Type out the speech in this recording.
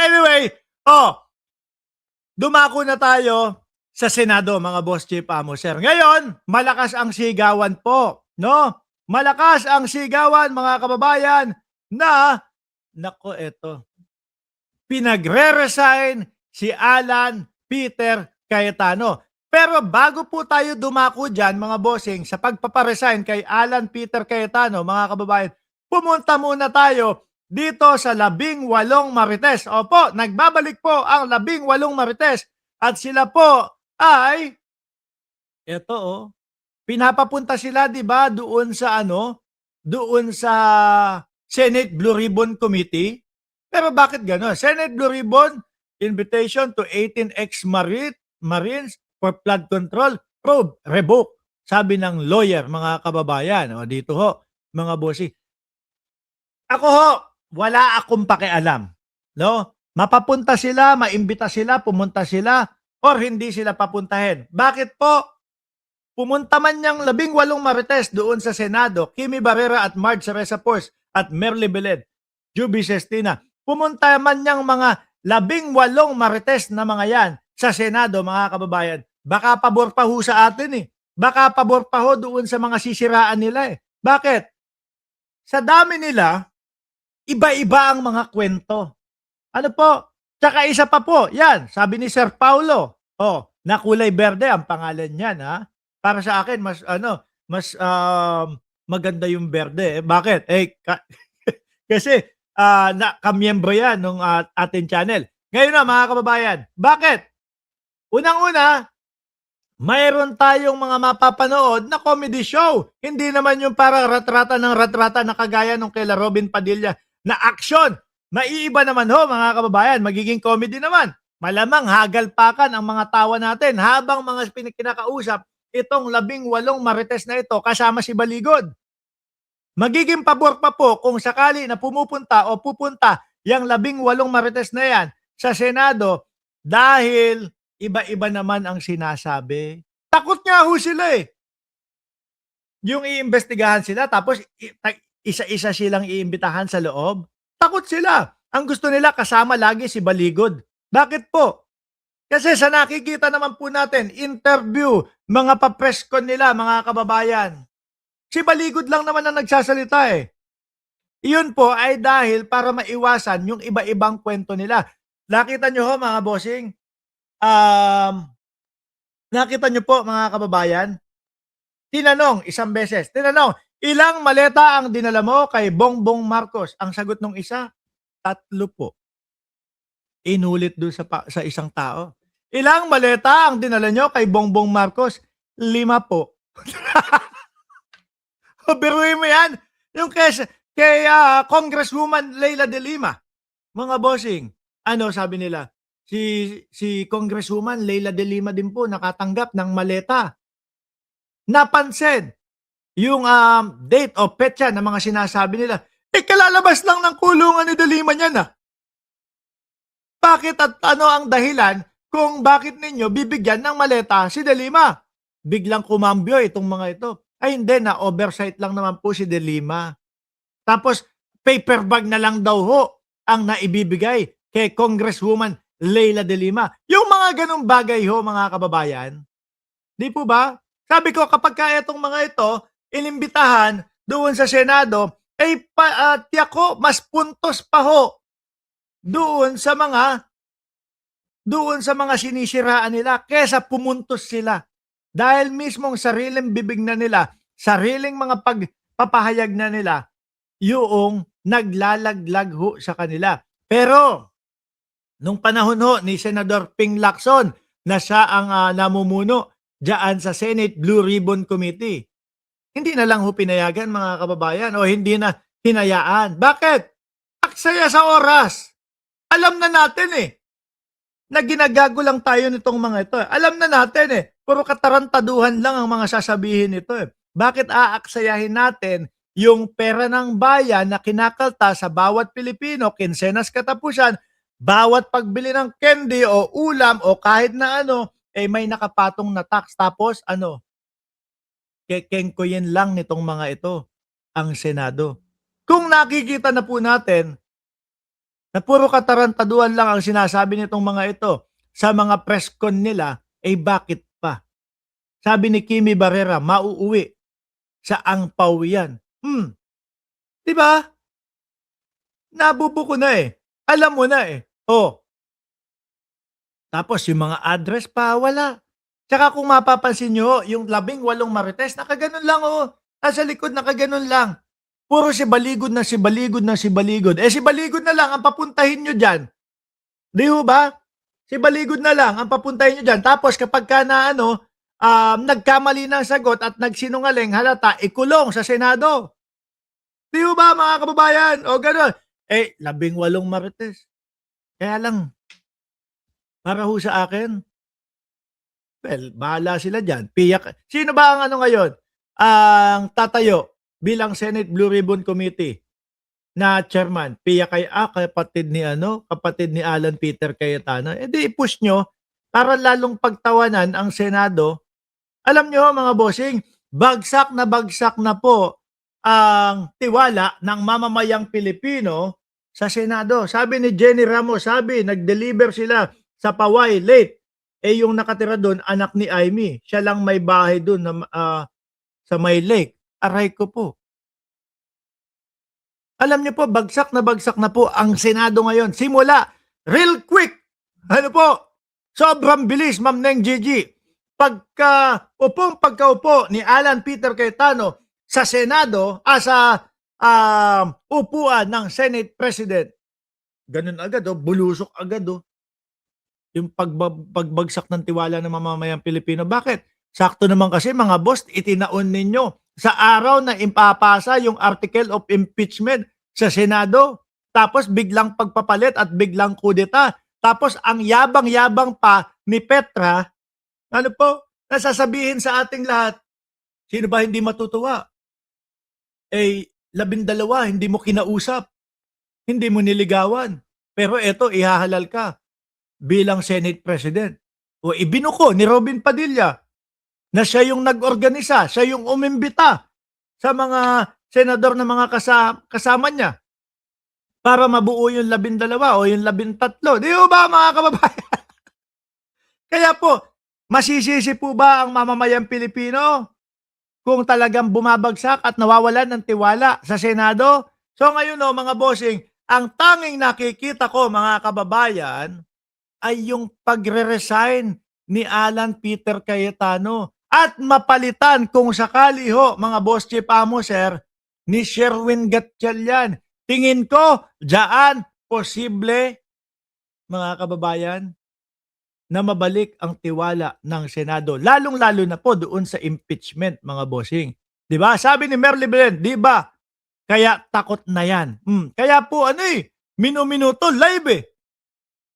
Anyway, dumako na tayo sa Senado, mga boss chief amo, sir. Ngayon, malakas ang sigawan po, no? Malakas ang sigawan, mga kababayan, na, nako, eto, pinagre-resign si Alan Peter Cayetano. Pero bago po tayo dumako dyan, mga bossing, sa pagpaparesign kay Alan Peter Cayetano, mga kababayan, pumunta muna tayo dito sa 18 Marites. Opo, nagbabalik po ang 18 Marites. At sila po ay, eto pinapapunta sila, di ba, doon sa doon sa Senate Blue Ribbon Committee. Pero bakit gano'n? Senate Blue Ribbon, invitation to 18 ex-Marines for flood control, probe, revoke. Sabi ng lawyer, mga kababayan. O dito ho, mga bossy. Ako ho, wala akong pakialam. No? Mapapunta sila, maimbita sila, pumunta sila, or hindi sila papuntahin. Bakit po? Pumunta man niyang 18 Marites doon sa Senado, Kimi Barrera at Marge Reza Force at Merly Beled, Juby Sestina. Pumunta man niyang mga 18 Marites na mga yan sa Senado, mga kababayan. Baka pabor pa ho sa atin eh. Baka pabor pa ho doon sa mga sisiraan nila eh. Bakit? Sa dami nila, iba-iba ang mga kwento. Ano po? Tsaka isa pa po, yan, sabi ni Sir Paulo, na kulay berde ang pangalan niyan, ha? Para sa akin, mas maganda yung berde. Bakit? Kasi kamiyembro yan ng ating channel. Ngayon na, mga kababayan, bakit? Unang-una, mayroon tayong mga mapapanood na comedy show. Hindi naman yung parang ratrata na kagaya nung kay Robin Padilla na action. Maiiba naman ho, mga kababayan, magiging comedy naman. Malamang hagalpakan ang mga tawa natin habang mga kinakausap itong 18 Marites na ito kasama si Baligod. Magiging pabor pa po kung sakali na pupunta yung 18 Marites na yan sa Senado dahil iba-iba naman ang sinasabi. Takot nga ho sila eh. Yung iimbestigahan sila tapos isa-isa silang iimbitahan sa loob. Takot sila. Ang gusto nila kasama lagi si Baligod. Bakit po? Kasi sa nakikita naman po natin, interview, mga pa-presscon nila, mga kababayan. Si Baligod lang naman ang nagsasalita eh. Iyon po ay dahil para maiwasan yung iba-ibang kwento nila. Nakita nyo ho, mga bossing? Nakita nyo po, mga kababayan? Isang beses, ilang maleta ang dinala mo kay Bongbong Marcos? Ang sagot ng isa, 3 po. Inulit doon sa isang tao. Ilang maleta ang dinala nyo kay Bongbong Marcos? 5 po. Biruin mo yan. Yung kay Congresswoman Leila de Lima. Mga bossing, ano sabi nila? Si Congresswoman Leila de Lima din po nakatanggap ng maleta. Napansin yung date o petsa ng mga sinasabi nila. Kalalabas lang ng kulungan ni de Lima niyan ah. Bakit at ano ang dahilan kung bakit ninyo bibigyan ng maleta si De Lima? Biglang kumambyo itong mga ito. Ay hindi, na oversight lang naman po si De Lima. Tapos paper bag na lang daw ho ang naibibigay kay Congresswoman Leila de Lima. Yung mga ganong bagay ho, mga kababayan. Di po ba? Sabi ko, kapag kaya itong mga ito, inimbitahan doon sa Senado, tiyak ko, mas puntos pa ho doon sa mga sinisiraan nila kesa pumuntos sila. Dahil mismong sariling bibig na nila, sariling mga pagpapahayag na nila, yung naglalaglag ho sa kanila. Pero, nung panahon ho ni Senador Ping Lacson, na siya ang namumuno diyan sa Senate Blue Ribbon Committee, hindi na lang ho pinayagan, mga kababayan, o hindi na hinayaan. Bakit? Aksaya sa oras. Alam na natin eh, na ginagago lang tayo nitong mga ito. Alam na natin eh, puro katarantaduhan lang ang mga sasabihin nito eh. Bakit aaksayahin natin yung pera ng bayan na kinakalta sa bawat Pilipino, kinsenas katapusan, bawat pagbili ng candy o ulam o kahit na ano, may nakapatong na tax. Tapos kekengkoyin lang nitong mga ito ang Senado. Kung nakikita na po natin na puro katarantaduhan lang ang sinasabi nitong mga ito sa mga press con nila, bakit pa? Sabi ni Kimi Barrera, mauuwi sa angpaw yan. 'Di ba? Nabubuko na Alam mo na Oh, tapos yung mga address pa, wala. Tsaka kung mapapansin nyo, yung 18 marites, nakaganon lang Nasa likod, nakaganon lang. Puro si baligod na si baligod na si baligod. Si baligod na lang ang papuntahin nyo dyan. Di ho ba? Si baligod na lang ang papuntahin nyo dyan. Tapos kapag ka na nagkamali ng sagot at nagsinungaling, halata, ikulong sa Senado. Di ho ba mga kababayan? O gano'n. 18 marites. Kaya lang, para ho sa akin, well, bahala sila dyan. Sino ba ang ngayon? Ang tatayo bilang Senate Blue Ribbon Committee na chairman? Kapatid ni Alan Peter Cayetano. Di i-push nyo para lalong pagtawanan ang Senado. Alam nyo mga bossing, bagsak na po ang tiwala ng mamamayang Pilipino sa Senado. Sabi ni Jenny Ramos, nag-deliver sila sa Paway late. Yung nakatira doon, anak ni Amy. Siya lang may bahay doon sa May Lake. Aray ko po. Alam niyo po, bagsak na po ang Senado ngayon. Simula, real quick. Sobrang bilis, Ma'am Neng Gigi. Pagkaupo ni Alan Peter Cayetano sa Senado, sa upuan ng Senate President, ganun agad, bulusok agad. Yung pagbagsak ng tiwala ng mamamayang Pilipino. Bakit? Sakto naman kasi mga boss, itinaon ninyo sa araw na impapasa yung article of impeachment sa Senado. Tapos biglang pagpapalit at biglang kudeta. Tapos ang yabang-yabang pa ni Petra, nasasabihin sa ating lahat, sino ba hindi matutuwa? 12, hindi mo kinausap. Hindi mo niligawan. Pero eto, ihahalal ka bilang Senate President. Ibinuko ni Robin Padilla na siya yung nag-organisa, siya yung umimbita sa mga senador na mga kasama niya para mabuo yung 12 o yung 13. Di ba mga kababayan? Kaya po, masisisi po ba ang mamamayang Pilipino kung talagang bumabagsak at nawawalan ng tiwala sa Senado? So ngayon mga bossing, ang tanging nakikita ko mga kababayan ay yung pagre-resign ni Alan Peter Cayetano at mapalitan kung sakali mga boss chief amo sir, ni Sherwin Gatchalian. Tingin ko, diyan posible mga kababayan na mabalik ang tiwala ng Senado. Lalong-lalo na po doon sa impeachment mga bossing. 'Di ba? Sabi ni Merly Belen, 'di ba? Kaya takot na yan. Kaya po minuminuto live